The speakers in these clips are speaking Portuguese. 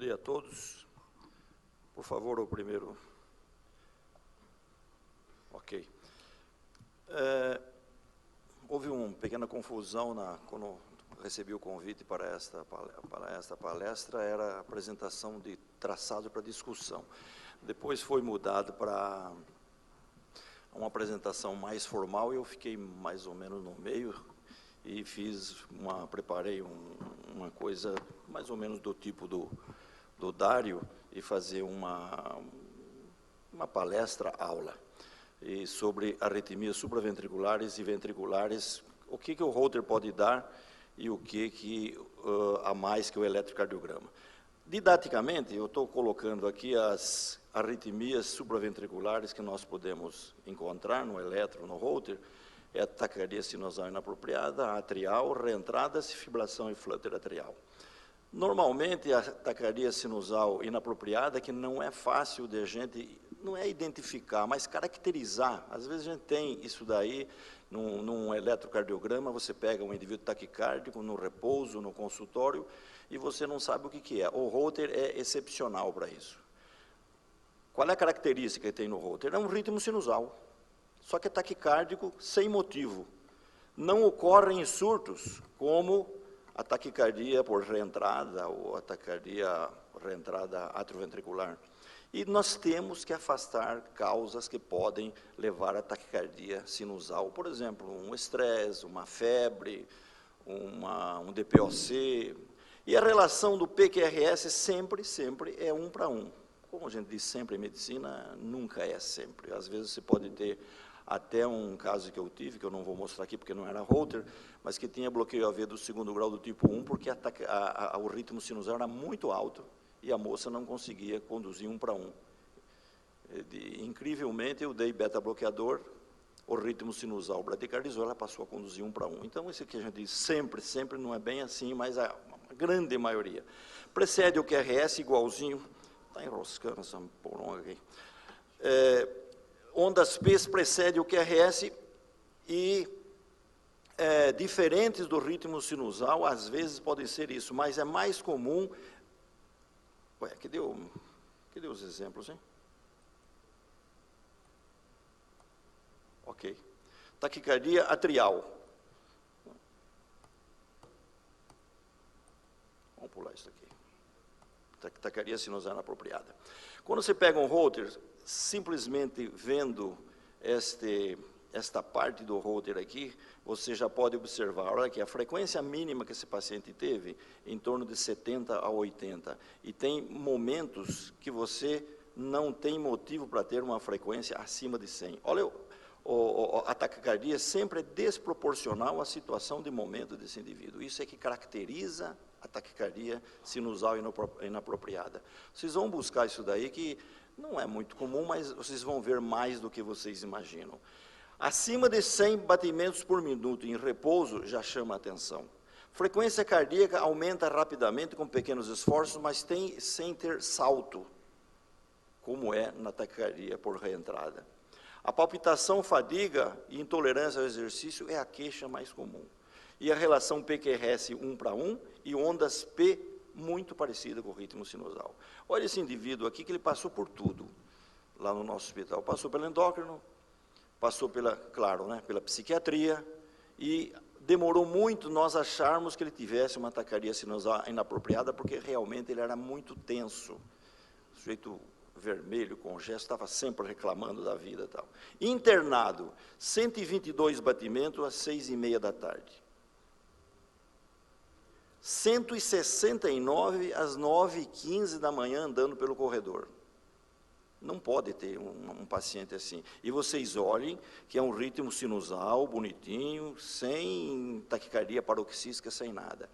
dia a todos. Por favor, o primeiro. Ok. Houve uma pequena confusão quando recebi o convite para esta palestra, era a apresentação de traçado para discussão. Depois foi mudado para uma apresentação mais formal e eu fiquei mais ou menos no meio e preparei uma coisa mais ou menos do tipo do Dário e fazer uma palestra-aula sobre arritmias supraventriculares e ventriculares, o que o Holter pode dar e o que a mais que o eletrocardiograma. Didaticamente, eu estou colocando aqui as arritmias supraventriculares que nós podemos encontrar no eletro, no Holter, é a taquicardia sinusal inapropriada, a atrial, reentradas, fibrilação e flutter atrial. Normalmente, a taquicardia sinusal inapropriada, que não é fácil de a gente, não é identificar, mas caracterizar. Às vezes a gente tem isso daí, num eletrocardiograma, você pega um indivíduo taquicárdico no repouso, no consultório, e você não sabe o que é. O Holter é excepcional para isso. Qual é a característica que tem no Holter? É um ritmo sinusal, só que é taquicárdico sem motivo. Não ocorrem surtos, como a taquicardia por reentrada ou a taquicardia reentrada atrioventricular. E nós temos que afastar causas que podem levar à taquicardia sinusal. Por exemplo, um estresse, uma febre, um DPOC. E a relação do PQRS sempre é 1 para 1. Como a gente diz sempre em medicina, nunca é sempre. Às vezes você pode ter até um caso que eu tive, que eu não vou mostrar aqui porque não era Holter, mas que tinha bloqueio AV do 2º grau do tipo 1, porque o ritmo sinusal era muito alto e a moça não conseguia conduzir 1 para 1. Incrivelmente, eu dei beta-bloqueador, o ritmo sinusal bradicardizou, ela passou a conduzir 1 para 1. Então, isso que a gente diz sempre não é bem assim, mas a grande maioria. Precede o QRS igualzinho, está enroscando essa poronga aqui. Ondas P precede o QRS e diferentes do ritmo sinusal, às vezes podem ser isso, mas é mais comum. Cadê os exemplos, hein? Ok. Taquicardia atrial. Vamos pular isso aqui. Taquicardia sinusal inapropriada. Quando você pega um Holter, simplesmente vendo esta parte do Holter aqui, você já pode observar, olha aqui, a frequência mínima que esse paciente teve, em torno de 70 a 80, e tem momentos que você não tem motivo para ter uma frequência acima de 100. Olha, a taquicardia sempre é desproporcional à situação de momento desse indivíduo. Isso é que caracteriza a taquicardia sinusal inapropriada. Vocês vão buscar isso daí, que não é muito comum, mas vocês vão ver mais do que vocês imaginam. Acima de 100 batimentos por minuto em repouso já chama a atenção. Frequência cardíaca aumenta rapidamente com pequenos esforços, mas sem ter salto, como é na taquicardia por reentrada. A palpitação, fadiga e intolerância ao exercício é a queixa mais comum. E a relação PQRS 1 para 1 e ondas P muito parecida com o ritmo sinusal. Olha esse indivíduo aqui, que ele passou por tudo lá no nosso hospital. Passou pelo endócrino, passou pela psiquiatria, e demorou muito nós acharmos que ele tivesse uma taquicardia sinusal inapropriada, porque realmente ele era muito tenso. Sujeito vermelho, com gesto, estava sempre reclamando da vida e tal. Internado, 122 batimentos às 6h30 da tarde. 169 às 9h15 da manhã andando pelo corredor. Não pode ter um paciente assim. E vocês olhem que é um ritmo sinusal, bonitinho, sem taquicardia paroxística, sem nada.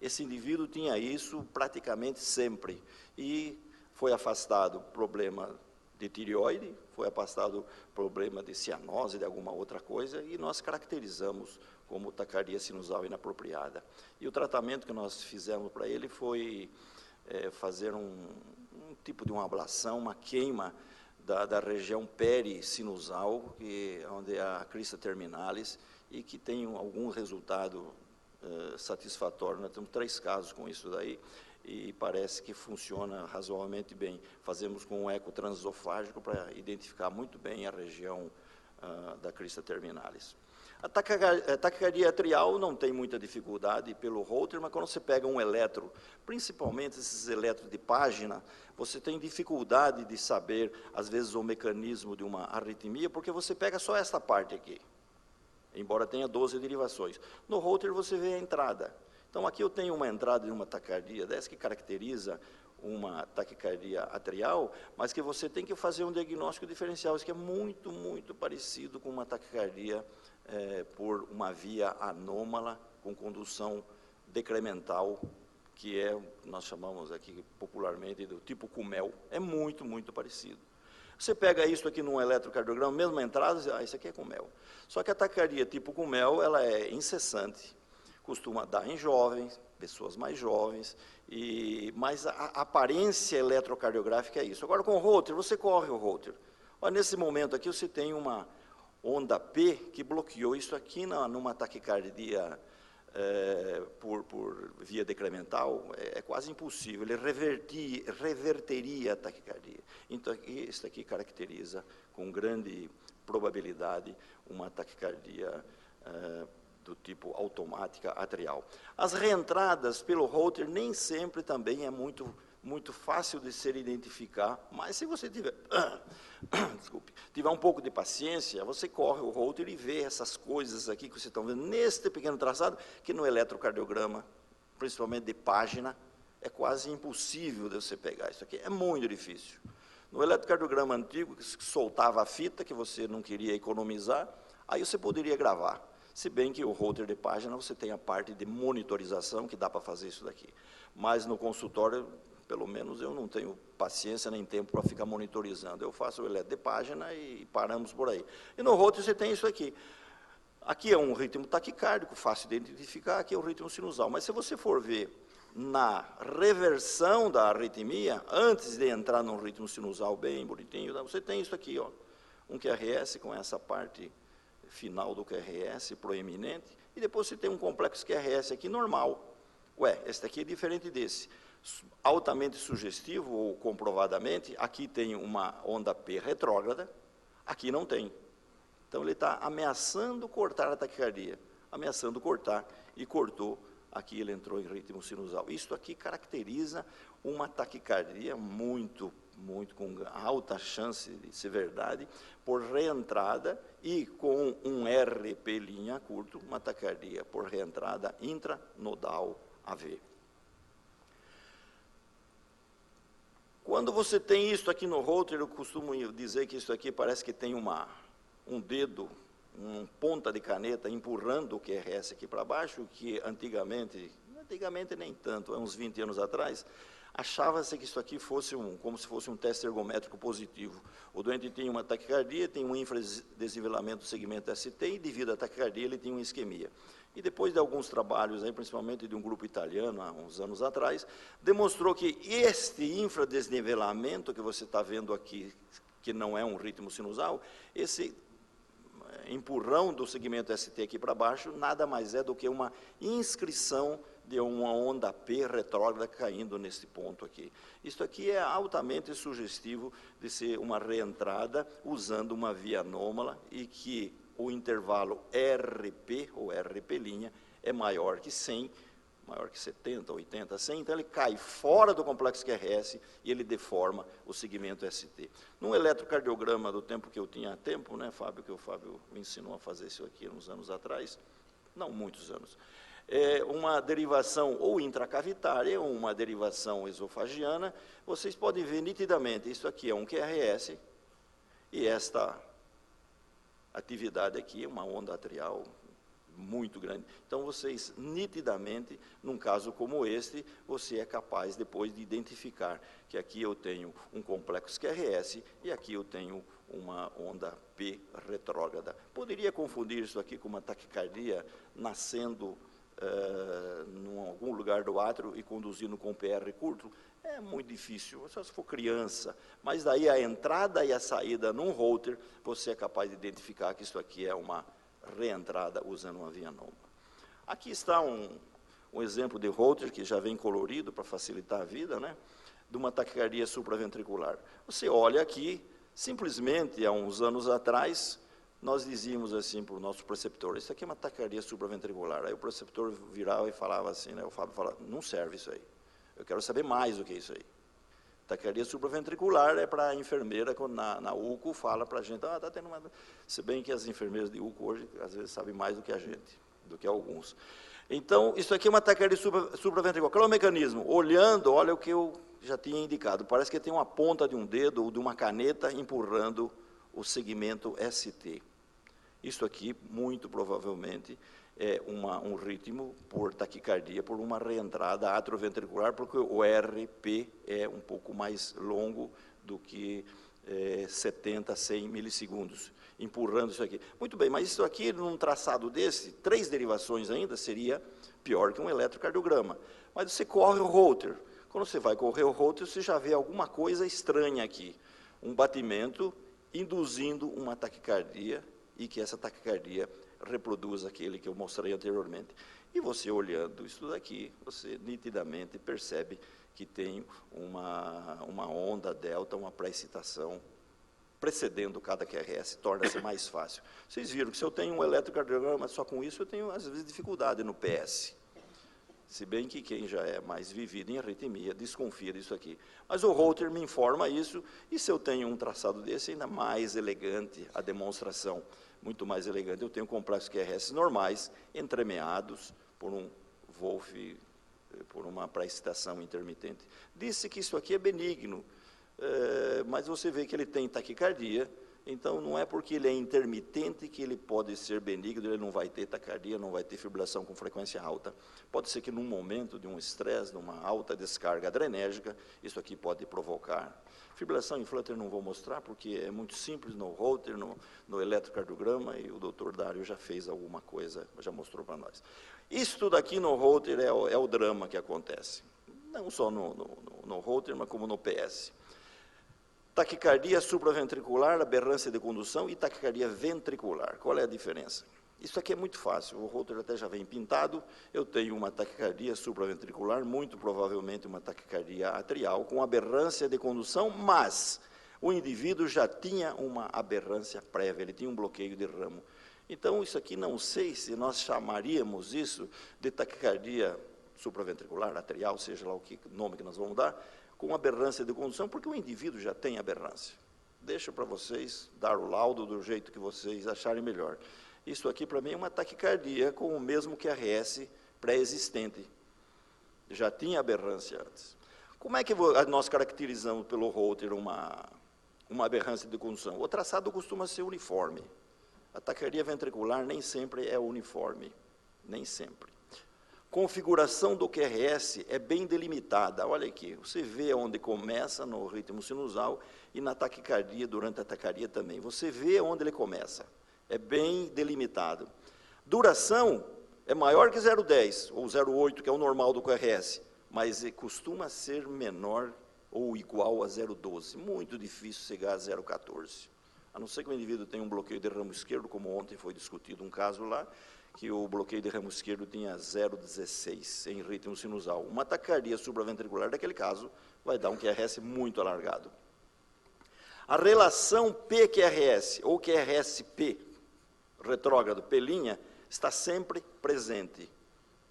Esse indivíduo tinha isso praticamente sempre. E foi afastado problema de tireoide, foi afastado problema de cianose, de alguma outra coisa, e nós caracterizamos como taquicardia sinusal inapropriada. E o tratamento que nós fizemos para ele foi fazer um tipo de uma ablação, uma queima da região perisinusal, onde é a crista terminalis, e que tem algum resultado satisfatório. Nós temos 3 casos com isso daí, e parece que funciona razoavelmente bem. Fazemos com um eco transesofágico para identificar muito bem a região da crista terminalis. A taquicardia atrial não tem muita dificuldade pelo Holter, mas quando você pega um eletro, principalmente esses eletros de página, você tem dificuldade de saber, às vezes, o mecanismo de uma arritmia, porque você pega só esta parte aqui, embora tenha 12 derivações. No Holter você vê a entrada. Então, aqui eu tenho uma entrada de uma taquicardia dessa que caracteriza uma taquicardia atrial, mas que você tem que fazer um diagnóstico diferencial, isso que é muito, muito parecido com uma taquicardia por uma via anômala com condução decremental, que nós chamamos aqui popularmente do tipo Kummel. É muito, muito parecido. Você pega isso aqui num eletrocardiograma, mesma entrada, isso aqui é Kummel. Só que a taquicardia tipo Kummel, ela é incessante, costuma dar em jovens, pessoas mais jovens, mas a aparência eletrocardiográfica é isso. Agora, com o Holter, você corre o Holter. Olha, nesse momento aqui, você tem uma onda P que bloqueou isso aqui numa taquicardia por via decremental, é quase impossível. Ele reverteria a taquicardia. Então, isso aqui caracteriza, com grande probabilidade, uma taquicardia do tipo automática atrial. As reentradas pelo Holter nem sempre também é muito fácil de ser identificar, mas se você tiver, tiver um pouco de paciência, você corre o Holter e vê essas coisas aqui que vocês estão vendo neste pequeno traçado, que no eletrocardiograma, principalmente de página, é quase impossível de você pegar. Isso aqui é muito difícil. No eletrocardiograma antigo, que soltava a fita, que você não queria economizar, aí você poderia gravar. Se bem que o Holter de página, você tem a parte de monitorização, que dá para fazer isso daqui. Mas no consultório, pelo menos eu não tenho paciência nem tempo para ficar monitorizando. Eu faço o eletro de página e paramos por aí. E no Holter você tem isso aqui. Aqui é um ritmo taquicárdico, fácil de identificar, aqui é o ritmo sinusal. Mas se você for ver na reversão da arritmia, antes de entrar num ritmo sinusal bem bonitinho, você tem isso aqui, ó, um QRS com essa parte final do QRS proeminente, e depois você tem um complexo QRS aqui normal. Ué, esse aqui é diferente desse. Altamente sugestivo, ou comprovadamente, aqui tem uma onda P retrógrada, aqui não tem. Então, ele está ameaçando cortar a taquicardia, ameaçando cortar, e cortou, aqui ele entrou em ritmo sinusal. Isso aqui caracteriza uma taquicardia muito com alta chance de ser verdade, por reentrada e com um RP' curto, uma taquicardia por reentrada intranodal AV. Quando você tem isso aqui no Holter, eu costumo dizer que isso aqui parece que tem um dedo, uma ponta de caneta empurrando o QRS aqui para baixo, que antigamente nem tanto, há uns 20 anos atrás, achava-se que isso aqui fosse como se fosse um teste ergométrico positivo. O doente tinha uma taquicardia, tem um infradesnivelamento do segmento ST, e devido à taquicardia ele tinha uma isquemia. E depois de alguns trabalhos, aí, principalmente de um grupo italiano, há uns anos atrás, demonstrou que este infradesnivelamento que você está vendo aqui, que não é um ritmo sinusal, esse empurrão do segmento ST aqui para baixo, nada mais é do que uma inscrição de uma onda P retrógrada caindo nesse ponto aqui. Isso aqui é altamente sugestivo de ser uma reentrada usando uma via anômala e que o intervalo RP, ou RP', é maior que 100, maior que 70, 80, 100, então ele cai fora do complexo QRS e ele deforma o segmento ST. Num eletrocardiograma do tempo que eu tinha tempo, né, Fábio, que o Fábio me ensinou a fazer isso aqui uns anos atrás, não muitos anos, uma derivação ou intracavitária ou uma derivação esofagiana, vocês podem ver nitidamente, isso aqui é um QRS e esta atividade aqui é uma onda atrial muito grande. Então, vocês, nitidamente, num caso como este, você é capaz depois de identificar que aqui eu tenho um complexo QRS e aqui eu tenho uma onda P retrógrada. Poderia confundir isso aqui com uma taquicardia nascendo em algum lugar do átrio e conduzindo com PR curto? É muito difícil, só se for criança. Mas daí a entrada e a saída num Holter, você é capaz de identificar que isso aqui é uma reentrada usando uma via anômala. Aqui está um um exemplo de Holter, que já vem colorido para facilitar a vida, né, de uma taquicardia supraventricular. Você olha aqui, simplesmente, há uns anos atrás, nós dizíamos assim para o nosso preceptor, isso aqui é uma taquicardia supraventricular. Aí o preceptor virava e falava assim, né, o Fábio falava, não serve isso aí, eu quero saber mais do que isso aí. Taquicardia supraventricular é para a enfermeira, quando na UCO, fala para a gente, está tendo uma... Se bem que as enfermeiras de UCO hoje, às vezes, sabem mais do que a gente, do que alguns. Então, isso aqui é uma taquicardia supraventricular. Qual é o mecanismo? Olhando, olha o que eu já tinha indicado, parece que tem uma ponta de um dedo ou de uma caneta empurrando o segmento ST. Isso aqui, muito provavelmente, é um ritmo por taquicardia, por uma reentrada atrioventricular, porque o RP é um pouco mais longo do que 70, 100 milissegundos, empurrando isso aqui. Muito bem, mas isso aqui, num traçado desse, 3 derivações ainda, seria pior que um eletrocardiograma. Mas você corre o Holter. Quando você vai correr o Holter, você já vê alguma coisa estranha aqui. Um batimento induzindo uma taquicardia, e que essa taquicardia reproduz aquele que eu mostrei anteriormente. E você olhando isso daqui, você nitidamente percebe que tem uma onda delta, uma pré-excitação precedendo cada QRS, torna-se mais fácil. Vocês viram que se eu tenho um eletrocardiograma só com isso, eu tenho, às vezes, dificuldade no PS. Se bem que quem já é mais vivido em arritmia desconfia disso aqui. Mas o Holter me informa isso, e se eu tenho um traçado desse, ainda mais elegante a demonstração, muito mais elegante. Eu tenho complexos QRS normais, entremeados por um Wolff, por uma pré-excitação intermitente. Disse que isso aqui é benigno, mas você vê que ele tem taquicardia, então não é porque ele é intermitente que ele pode ser benigno, ele não vai ter taquicardia, não vai ter fibrilação com frequência alta. Pode ser que num momento de um estresse, de uma alta descarga adrenérgica, isso aqui pode provocar. Fibrilação em flutter não vou mostrar, porque é muito simples no Holter, no eletrocardiograma, e o doutor Dário já fez alguma coisa, já mostrou para nós. Isso tudo aqui no Holter é o drama que acontece, não só no Holter, mas como no PS. Taquicardia supraventricular, aberrância de condução, e taquicardia ventricular. Qual é a diferença? Isso aqui é muito fácil, o Holter até já vem pintado. Eu tenho uma taquicardia supraventricular, muito provavelmente uma taquicardia atrial, com aberrância de condução, mas o indivíduo já tinha uma aberrância prévia, ele tinha um bloqueio de ramo. Então, isso aqui, não sei se nós chamaríamos isso de taquicardia supraventricular, atrial, seja lá o nome que nós vamos dar, com aberrância de condução, porque o indivíduo já tem aberrância. Deixa para vocês dar o laudo do jeito que vocês acharem melhor. Isso aqui, para mim, é uma taquicardia com o mesmo QRS pré-existente. Já tinha aberrância antes. Como é que nós caracterizamos pelo Holter uma aberrância de condução? O traçado costuma ser uniforme. A taquicardia ventricular nem sempre é uniforme, nem sempre. Configuração do QRS é bem delimitada. Olha aqui, você vê onde começa no ritmo sinusal e na taquicardia, durante a taquicardia também. Você vê onde ele começa. É bem delimitado. Duração é maior que 0,10 ou 0,8, que é o normal do QRS, mas costuma ser menor ou igual a 0,12. Muito difícil chegar a 0,14. A não ser que o indivíduo tenha um bloqueio de ramo esquerdo, como ontem foi discutido um caso lá, que o bloqueio de ramo esquerdo tinha 0,16 em ritmo sinusal. Uma taquicardia supraventricular, daquele caso, vai dar um QRS muito alargado. A relação P-QRS, ou QRS-P, retrógrado, P', está sempre presente.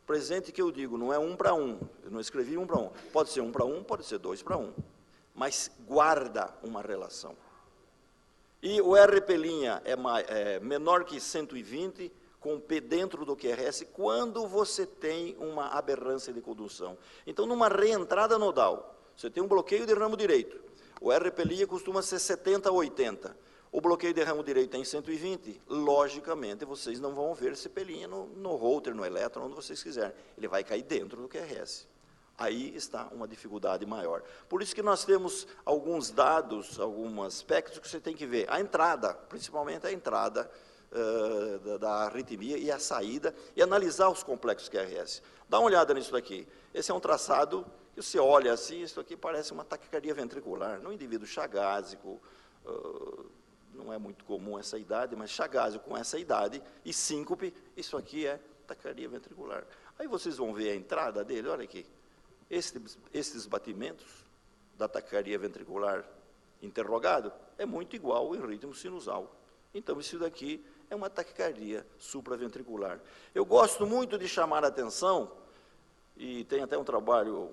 Presente que eu digo, não é 1 para 1, eu não escrevi 1 para 1. Pode ser 1 para 1, pode ser 2 para 1, mas guarda uma relação. E o RP' é menor que 120, com P dentro do QRS, quando você tem uma aberrância de condução. Então, numa reentrada nodal, você tem um bloqueio de ramo direito, o RP' costuma ser 70 a 80, o bloqueio de ramo direito tem 120, logicamente, vocês não vão ver esse P' no Holter, no elétron, onde vocês quiserem, ele vai cair dentro do QRS. Aí está uma dificuldade maior. Por isso que nós temos alguns dados, alguns aspectos que você tem que ver. A entrada, principalmente a entrada da arritmia e a saída, e analisar os complexos QRS. Dá uma olhada nisso daqui. Esse é um traçado que você olha assim, isso aqui parece uma taquicardia ventricular, num indivíduo chagásico, não é muito comum essa idade, mas Chagas com essa idade, e síncope, isso aqui é taquicardia ventricular. Aí vocês vão ver a entrada dele, olha aqui, estes batimentos da taquicardia ventricular interrogado é muito igual em ritmo sinusal. Então, isso daqui é uma taquicardia supraventricular. Eu gosto muito de chamar a atenção, e tem até um trabalho,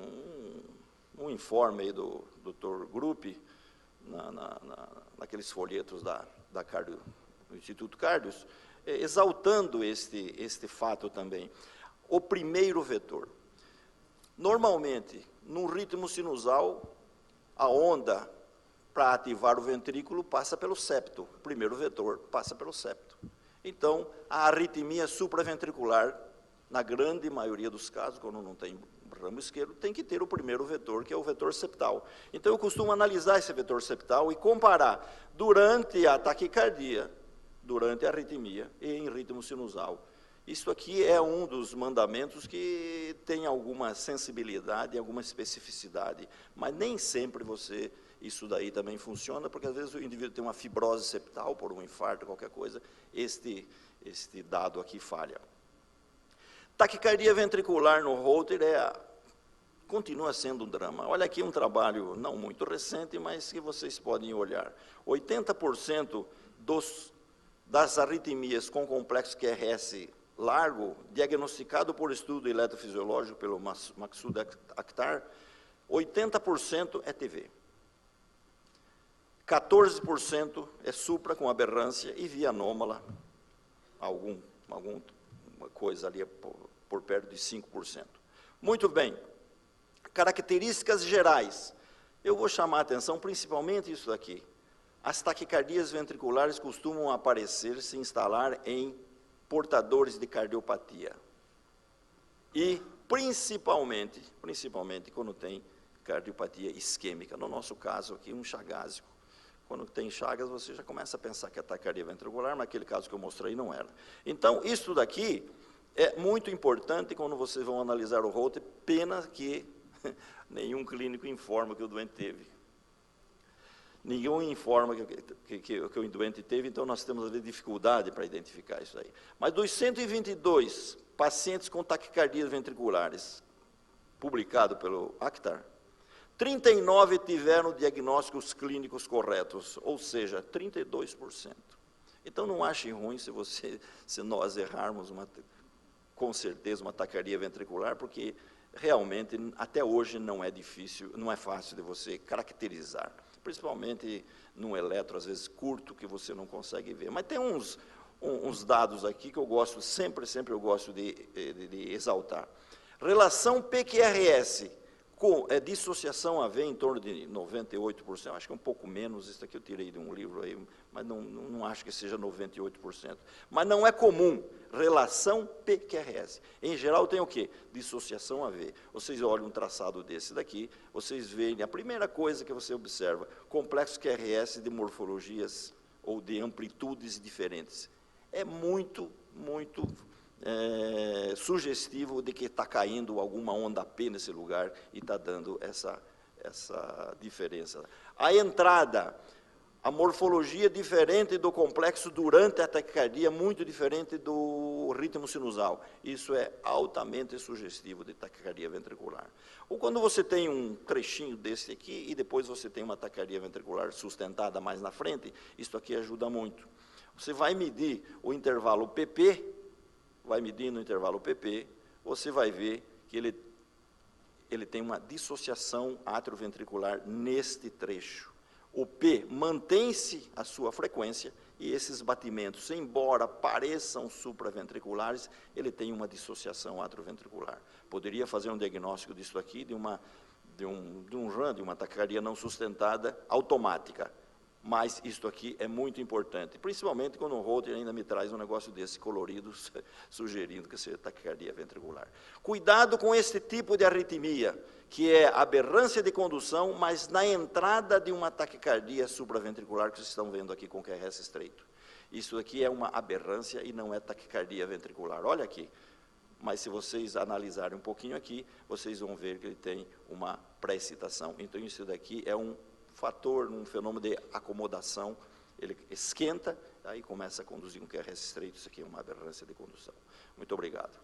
um informe aí do Dr. Gruppi, naqueles folhetos do Instituto Cardios, exaltando este fato também. O primeiro vetor. Normalmente, num ritmo sinusal, a onda para ativar o ventrículo passa pelo septo. O primeiro vetor passa pelo septo. Então, a arritmia supraventricular, na grande maioria dos casos, quando não tem ramo esquerdo, tem que ter o primeiro vetor, que é o vetor septal. Então, eu costumo analisar esse vetor septal e comparar durante a taquicardia, durante a arritmia e em ritmo sinusal. Isso aqui é um dos mandamentos que tem alguma sensibilidade, alguma especificidade, mas nem sempre isso daí também funciona, porque às vezes o indivíduo tem uma fibrose septal por um infarto, qualquer coisa, este dado aqui falha. Taquicardia ventricular no Holter continua sendo um drama. Olha aqui um trabalho não muito recente, mas que vocês podem olhar. 80% das arritmias com complexo QRS largo, diagnosticado por estudo eletrofisiológico pelo Maksud Akhtar, 80% é TV. 14% é supra com aberrância e via anômala, alguma coisa ali por perto de 5%. Muito bem. Características gerais. Eu vou chamar a atenção principalmente isso daqui. As taquicardias ventriculares costumam aparecer, se instalar em portadores de cardiopatia. E principalmente quando tem cardiopatia isquêmica. No nosso caso aqui, um chagásico. Quando tem chagas, você já começa a pensar que é taquicardia ventricular, mas aquele caso que eu mostrei não era. Então, isso daqui é muito importante quando vocês vão analisar o Holter, pena que nenhum clínico informa que o doente teve. Ninguém informa que o doente teve, então nós temos, às vezes, dificuldade para identificar isso aí. Mas dos 122 pacientes com taquicardias ventriculares, publicado pelo Akhtar, 39 tiveram diagnósticos clínicos corretos, ou seja, 32%. Então, não achem ruim se nós errarmos, com certeza, uma taquicardia ventricular, porque realmente, até hoje, não é fácil de você caracterizar, principalmente num eletro, às vezes, curto, que você não consegue ver. Mas tem uns dados aqui que eu gosto, sempre eu gosto de exaltar. Relação PQRS com dissociação AV em torno de 98%, acho que é um pouco menos, isso aqui eu tirei de um livro aí, mas não acho que seja 98%. Mas não é comum, relação PQRS. Em geral tem o quê? Dissociação AV. Vocês olham um traçado desse daqui, vocês veem, a primeira coisa que você observa, complexo QRS de morfologias ou de amplitudes diferentes. É muito sugestivo de que está caindo alguma onda P nesse lugar e está dando essa diferença. A entrada, a morfologia diferente do complexo durante a taquicardia, muito diferente do ritmo sinusal. Isso é altamente sugestivo de taquicardia ventricular. Ou quando você tem um trechinho desse aqui e depois você tem uma taquicardia ventricular sustentada mais na frente, isso aqui ajuda muito. Você vai medir o intervalo PP, você vai ver que ele tem uma dissociação atrioventricular neste trecho. O P mantém-se a sua frequência e esses batimentos, embora pareçam supraventriculares, ele tem uma dissociação atrioventricular. Poderia fazer um diagnóstico disso aqui, de uma taquicardia não sustentada automática. Mas isto aqui é muito importante, principalmente quando o Holter ainda me traz um negócio desse colorido, sugerindo que seja taquicardia ventricular. Cuidado com esse tipo de arritmia, que é aberrância de condução, mas na entrada de uma taquicardia supraventricular, que vocês estão vendo aqui com o QRS estreito. Isso aqui é uma aberrância e não é taquicardia ventricular. Olha aqui. Mas se vocês analisarem um pouquinho aqui, vocês vão ver que ele tem uma pré-excitação. Então, isso daqui é um fator, um fenômeno de acomodação ele esquenta, aí começa a conduzir um QRS estreito, isso aqui é uma aberrância de condução. Muito obrigado.